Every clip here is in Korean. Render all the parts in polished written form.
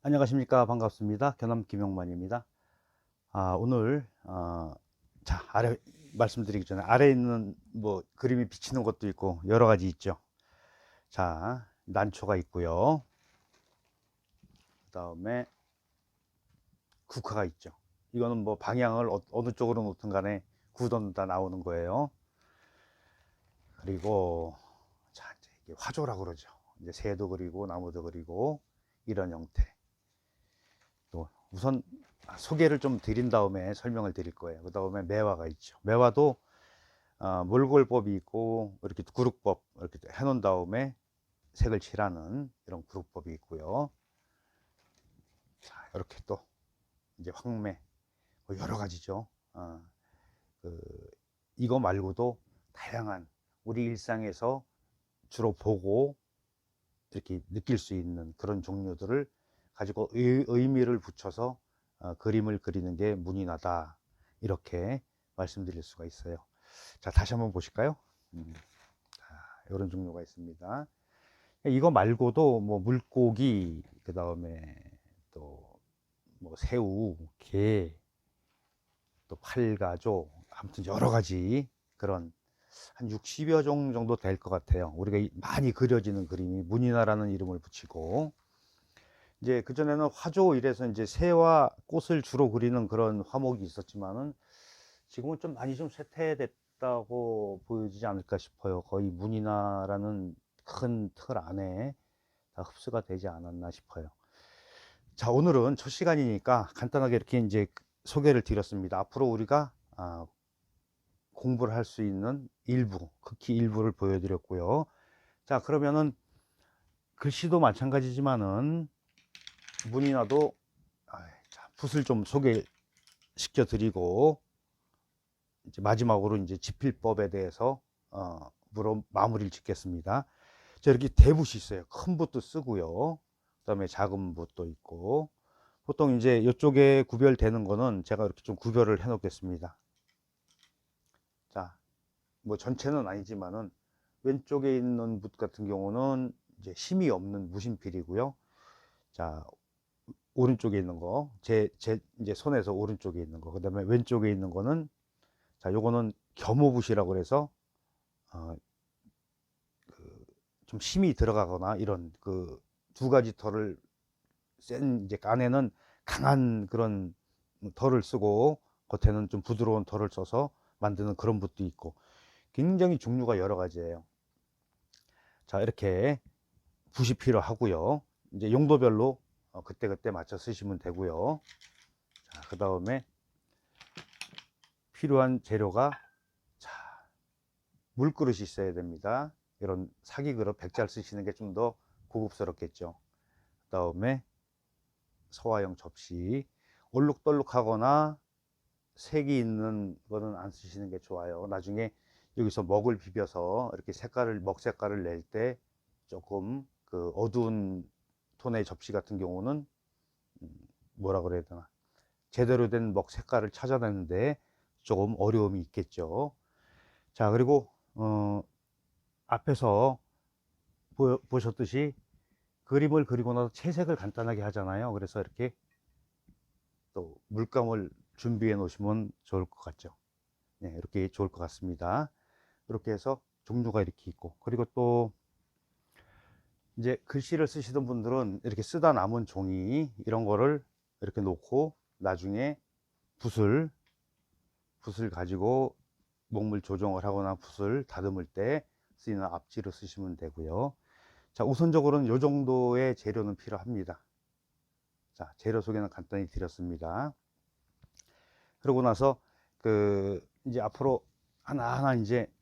안녕하십니까. 반갑습니다. 견암 김용만입니다. 오늘 자, 아래 말씀드리기 전에 아래에 있는 뭐 그림이 비치는 것도 있고 여러 가지 있죠. 자, 난초가 있고요. 그다음에 국화가 있죠. 이거는 뭐 방향을 어느 쪽으로 놓든 간에 굳어는 다 나오는 거예요. 그리고 자, 이제 이게 화조라고 그러죠. 이제 새도 그리고 나무도 그리고 이런 형태. 또 우선 소개를 좀 드린 다음에 설명을 드릴 거예요. 그 다음에 매화가 있죠. 매화도 몰골법이 있고 이렇게 구룩법 이렇게 해놓은 다음에 색을 칠하는 이런 구룩법이 있고요. 자, 이렇게 또 이제 황매 뭐 여러 가지죠. 그 이거 말고도 다양한 우리 일상에서 주로 보고 이렇게 느낄 수 있는 그런 종류들을 가지고 의미를 붙여서 그림을 그리는 게 문인화다, 이렇게 말씀드릴 수가 있어요. 자, 다시 한번 보실까요? 자, 이런 종류가 있습니다. 이거 말고도 뭐 물고기, 그 다음에 또 뭐 새우, 게, 또 팔가족, 아무튼 여러 가지 그런 한 60여 종 정도 될 것 같아요. 우리가 많이 그려지는 그림이 문인화라는 이름을 붙이고, 이제 그전에는 화조 이래서 이제 새와 꽃을 주로 그리는 그런 화목이 있었지만은 지금은 좀 많이 좀 쇠퇴됐다고 보여지지 않을까 싶어요. 거의 문인화라는 큰 틀 안에 다 흡수가 되지 않았나 싶어요. 자, 오늘은 첫 시간이니까 간단하게 이렇게 이제 소개를 드렸습니다. 앞으로 우리가 공부를 할 수 있는 일부, 극히 일부를 보여드렸고요. 자, 그러면은 글씨도 마찬가지지만은 문인화도 자, 붓을 좀 소개시켜 드리고 이제 마지막으로 이제 지필법에 대해서 마무리를 짓겠습니다. 자, 이렇게 대붓이 있어요. 큰 붓도 쓰고요. 그다음에 작은 붓도 있고, 보통 이제 이쪽에 구별되는 거는 제가 이렇게 좀 구별을 해 놓겠습니다. 자, 뭐 전체는 아니지만은 왼쪽에 있는 붓 같은 경우는 이제 힘이 없는 무심필이고요. 자, 오른쪽에 있는 거, 제 이제 손에서 오른쪽에 있는 거, 그다음에 왼쪽에 있는 거는, 자, 요거는 겸호붓이라고 그래서 어, 좀 힘이 들어가거나 이런 그 두 가지 털을 센 이제 안에는 강한 그런 털을 쓰고 겉에는 좀 부드러운 털을 써서 만드는 그런 붓도 있고 굉장히 종류가 여러 가지예요. 자, 이렇게 붓이 필요하고요. 이제 용도별로 그때그때 맞춰 쓰시면 되고요. 자, 그 다음에 필요한 재료가, 자, 물그릇이 있어야 됩니다. 이런 사기 그릇 백잘 쓰시는 게 좀 더 고급스럽겠죠. 그 다음에 소화용 접시, 얼룩덜룩하거나 색이 있는 거는 안 쓰시는 게 좋아요. 나중에 여기서 먹을 비벼서 이렇게 먹 색깔을 낼 때 조금 그 어두운 톤의 접시 같은 경우는 뭐라 그래야 되나, 제대로 된 먹 색깔을 찾아내는데 조금 어려움이 있겠죠. 자, 그리고 앞에서 보셨듯이 그림을 그리고 나서 채색을 간단하게 하잖아요. 그래서 이렇게 또 물감을 준비해 놓으시면 좋을 것 같죠. 네, 이렇게 좋을 것 같습니다. 이렇게 해서 종류가 이렇게 있고, 그리고 또 이제 글씨를 쓰시던 분들은 이렇게 쓰다 남은 종이 이런 거를 이렇게 놓고 나중에 붓을 가지고 목물 조정을 하거나 붓을 다듬을 때 쓰이는 앞지로 쓰시면 되고요. 자, 우선적으로는 이 정도의 재료는 필요합니다. 자, 재료 소개는 간단히 드렸습니다. 그러고 나서 이제 앞으로 하나하나 이제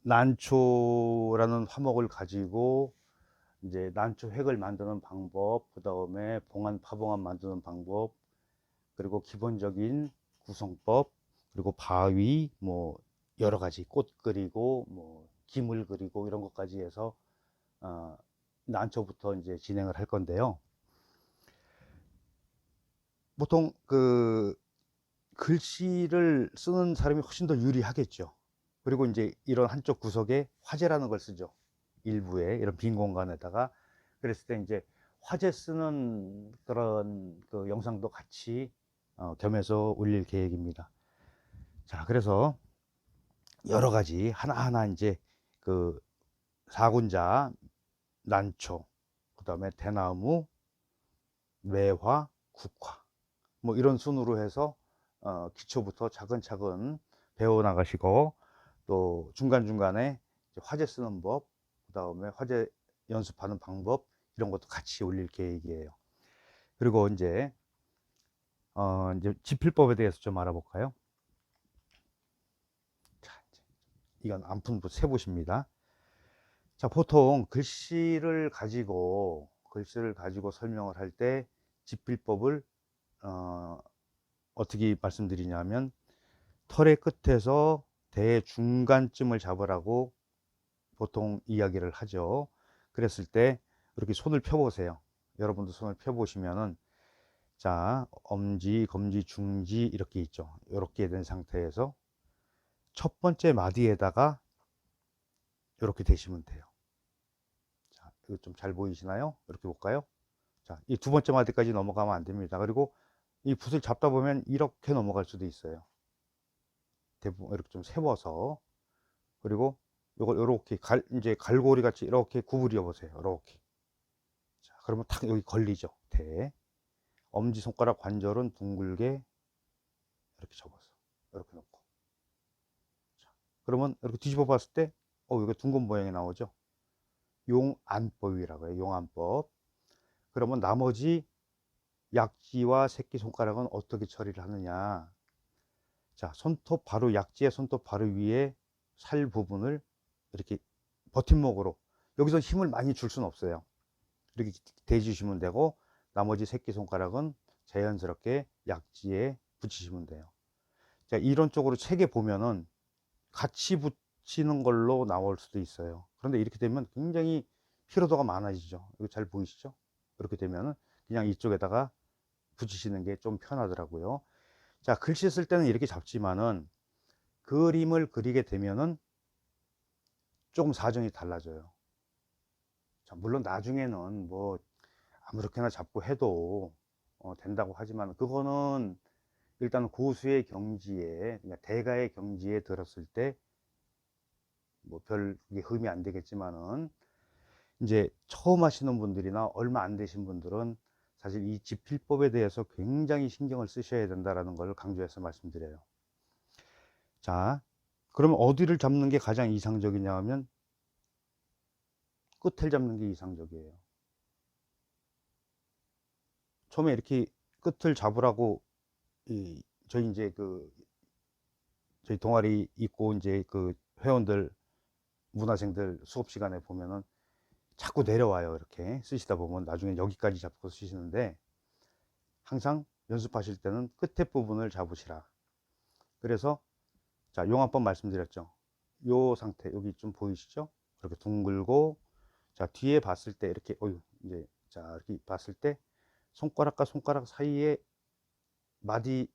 난초라는 화목을 가지고 이제 난초 획을 만드는 방법, 그 다음에 봉안 파봉안 만드는 방법, 그리고 기본적인 구성법, 그리고 바위, 뭐 여러 가지 꽃 그리고 뭐 기물 그리고 이런 것까지 해서 난초부터 이제 진행을 할 건데요. 보통 글씨를 쓰는 사람이 훨씬 더 유리하겠죠. 그리고 이제 이런 한쪽 구석에 화재라는 걸 쓰죠. 일부에 이런 빈 공간에다가. 그랬을 때 이제 화재 쓰는 그런 그 영상도 같이 겸해서 올릴 계획입니다. 자, 그래서 여러 가지 하나하나 이제 그 사군자, 난초, 그 다음에 대나무, 매화, 국화, 뭐 이런 순으로 해서 기초부터 차근차근 배워 나가시고, 또 중간중간에 화재 쓰는 법, 그 다음에 화재 연습하는 방법, 이런 것도 같이 올릴 계획이에요. 그리고 이제 이제 지필법에 대해서 좀 알아볼까요? 자, 이건 안푼 세보십니다. 자, 보통 글씨를 가지고 설명을 할 때 지필법을 어떻게 말씀드리냐면, 털의 끝에서 대중간쯤을 잡으라고 보통 이야기를 하죠. 그랬을 때 이렇게 손을 펴보세요. 여러분도 손을 펴보시면은, 자, 엄지, 검지, 중지 이렇게 있죠. 이렇게 된 상태에서 첫 번째 마디에다가 이렇게 대시면 돼요. 자, 이거 좀 잘 보이시나요? 이렇게 볼까요? 자, 이 두 번째 마디까지 넘어가면 안 됩니다. 그리고 이 붓을 잡다 보면 이렇게 넘어갈 수도 있어요. 대부분 이렇게 좀 세워서, 그리고 요걸 이렇게 이제 갈고리 같이 이렇게 구부려 보세요. 이렇게. 자, 그러면 탁 여기 걸리죠. 대. 엄지 손가락 관절은 둥글게 이렇게 접어서 이렇게 놓고. 자, 그러면 이렇게 뒤집어 봤을 때, 여기 둥근 모양이 나오죠. 용안법이라고 해요. 용안법. 그러면 나머지 약지와 새끼손가락은 어떻게 처리를 하느냐. 자, 손톱 바로 약지의 손톱 바로 위에 살 부분을 이렇게 버팀목으로, 여기서 힘을 많이 줄 수는 없어요. 이렇게 대주시면 되고, 나머지 새끼손가락은 자연스럽게 약지에 붙이시면 돼요. 자, 이런 쪽으로 책에 보면은 같이 붙이는 걸로 나올 수도 있어요. 그런데 이렇게 되면 굉장히 피로도가 많아지죠. 이거 잘 보이시죠? 이렇게 되면은 그냥 이쪽에다가 붙이시는 게 좀 편하더라고요. 자, 글씨 쓸 때는 이렇게 잡지만은 그림을 그리게 되면은 조금 사정이 달라져요. 자, 물론 나중에는 뭐 아무렇게나 잡고 해도 된다고 하지만, 그거는 일단 고수의 경지에, 그러니까 대가의 경지에 들었을 때 뭐 별 흠이 안 되겠지만은, 이제 처음 하시는 분들이나 얼마 안 되신 분들은 사실 이 지필법에 대해서 굉장히 신경을 쓰셔야 된다라는 걸 강조해서 말씀드려요. 자, 그러면 어디를 잡는 게 가장 이상적이냐 하면 끝을 잡는 게 이상적이에요. 처음에 이렇게 끝을 잡으라고 저희 이제 저희 동아리 있고 이제 그 회원들, 문화생들 수업 시간에 보면은 자꾸 내려와요. 이렇게 쓰시다 보면 나중에 여기까지 잡고 쓰시는데, 항상 연습하실 때는 끝에 부분을 잡으시라. 그래서 자, 용한번 말씀드렸죠. 요 상태, 여기 좀 보이시죠? 이렇게 둥글고, 자, 뒤에 봤을 때 이렇게, 이제, 자, 이렇게 봤을 때 손가락과 손가락 사이에 마디,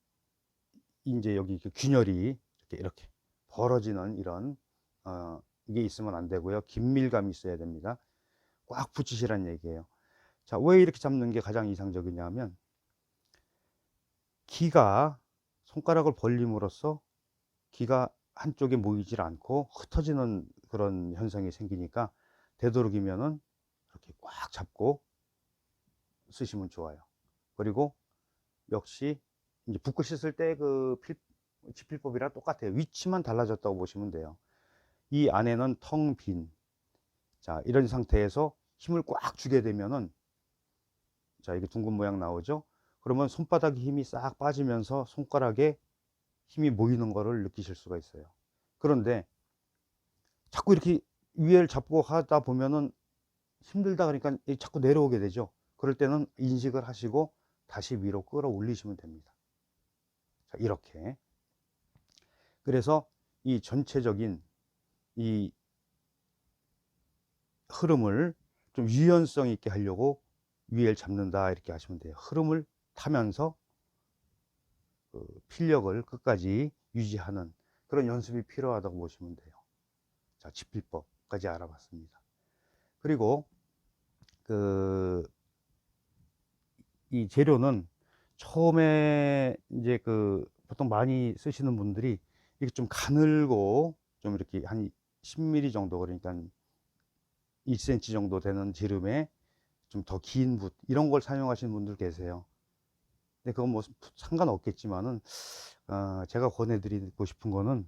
이제 여기 균열이 이렇게 벌어지는 이런, 이게 있으면 안 되고요. 긴밀감이 있어야 됩니다. 꽉 붙이시란 얘기예요. 자, 왜 이렇게 잡는 게 가장 이상적이냐면, 기가 손가락을 벌림으로써 기가 한쪽에 모이질 않고 흩어지는 그런 현상이 생기니까, 되도록이면은 이렇게 꽉 잡고 쓰시면 좋아요. 그리고 역시 이제 붓글씨 쓸 때 지필법이랑 똑같아요. 위치만 달라졌다고 보시면 돼요. 이 안에는 텅 빈, 자, 이런 상태에서 힘을 꽉 주게 되면은, 자, 이게 둥근 모양 나오죠? 그러면 손바닥에 힘이 싹 빠지면서 손가락에 힘이 모이는 거를 느끼실 수가 있어요. 그런데 자꾸 이렇게 위에를 잡고 하다 보면은 힘들다 그러니까 자꾸 내려오게 되죠. 그럴 때는 인식을 하시고 다시 위로 끌어올리시면 됩니다. 자, 이렇게. 그래서 이 전체적인 이 흐름을 좀 유연성 있게 하려고 위에를 잡는다 이렇게 하시면 돼요. 흐름을 타면서 필력을 끝까지 유지하는 그런 연습이 필요하다고 보시면 돼요. 자, 지필법까지 알아봤습니다. 그리고 이 재료는 처음에 이제 보통 많이 쓰시는 분들이 이게 좀 가늘고 좀 이렇게 한 10mm 정도, 그러니까 1cm 정도 되는 지름에 좀 더 긴 붓, 이런 걸 사용하시는 분들 계세요. 근데 그건 뭐 상관없겠지만은, 제가 권해드리고 싶은 거는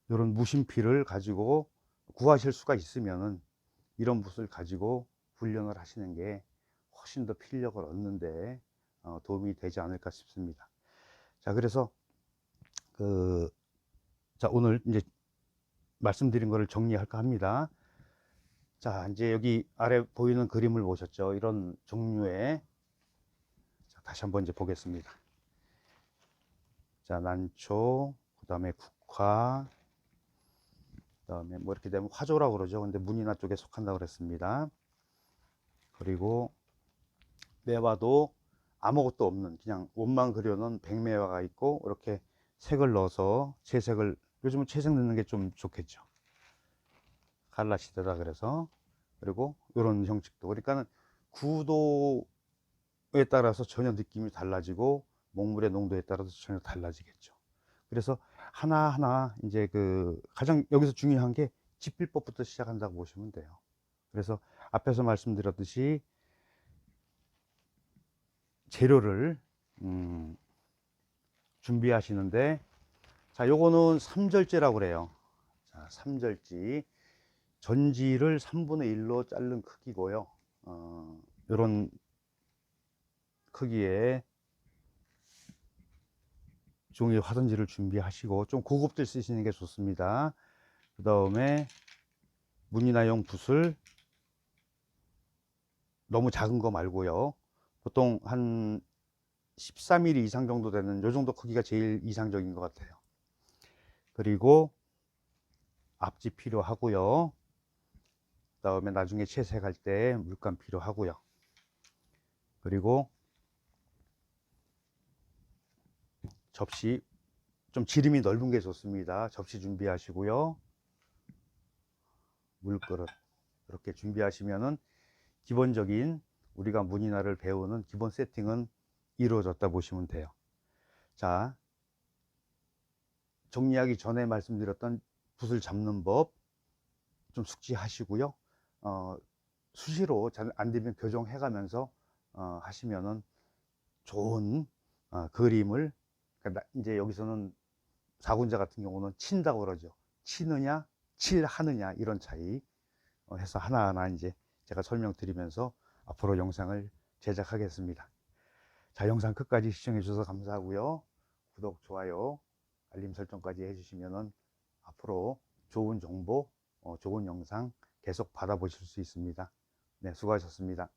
이런 무심피를 가지고 구하실 수가 있으면은 이런 붓을 가지고 훈련을 하시는 게 훨씬 더 필력을 얻는데 도움이 되지 않을까 싶습니다. 자, 그래서 자, 오늘 이제 말씀드린 거를 정리할까 합니다. 자, 이제 여기 아래 보이는 그림을 보셨죠? 이런 종류의, 자, 다시 한번 이제 보겠습니다. 자, 난초, 그 다음에 국화, 그 다음에 뭐 이렇게 되면 화조라고 그러죠. 근데 문이나 쪽에 속한다고 그랬습니다. 그리고 매화도 아무것도 없는 그냥 옷만 그려놓은 백매화가 있고, 이렇게 색을 넣어서 채색을, 요즘은 채색 넣는 게 좀 좋겠죠. 갈라시대다 그래서. 그리고 이런 형식도, 그러니까는 구도에 따라서 전혀 느낌이 달라지고 목물의 농도에 따라서 전혀 달라지겠죠. 그래서 하나하나 이제 가장 여기서 중요한 게 집필법부터 시작한다고 보시면 돼요. 그래서 앞에서 말씀드렸듯이 재료를 준비하시는데, 자, 요거는 삼절지라고 그래요. 자, 삼절지. 전지를 3분의 1로 자른 크기고요. 요런 크기의 종이 화선지를 준비하시고, 좀 고급들 쓰시는 게 좋습니다. 그 다음에 문이나용 붓을 너무 작은 거 말고요. 보통 한 14mm 이상 정도 되는 요 정도 크기가 제일 이상적인 것 같아요. 그리고 앞지 필요하고요. 그 다음에 나중에 채색할 때 물감 필요하고요. 그리고 접시, 좀 지름이 넓은 게 좋습니다. 접시 준비하시고요. 물그릇 이렇게 준비하시면은 기본적인 우리가 문이나를 배우는 기본 세팅은 이루어졌다 보시면 돼요. 자, 정리하기 전에 말씀드렸던 붓을 잡는 법 좀 숙지하시고요. 수시로 잘 안 되면 교정해 가면서 하시면은 좋은 그림을, 그러니까 이제 여기서는 사군자 같은 경우는 친다고 그러죠. 치느냐 칠하느냐 이런 차이 해서 하나하나 이제 제가 설명드리면서 앞으로 영상을 제작하겠습니다. 자, 영상 끝까지 시청해 주셔서 감사하고요. 구독, 좋아요, 알림 설정까지 해주시면은 앞으로 좋은 정보, 좋은 영상 계속 받아보실 수 있습니다. 네, 수고하셨습니다.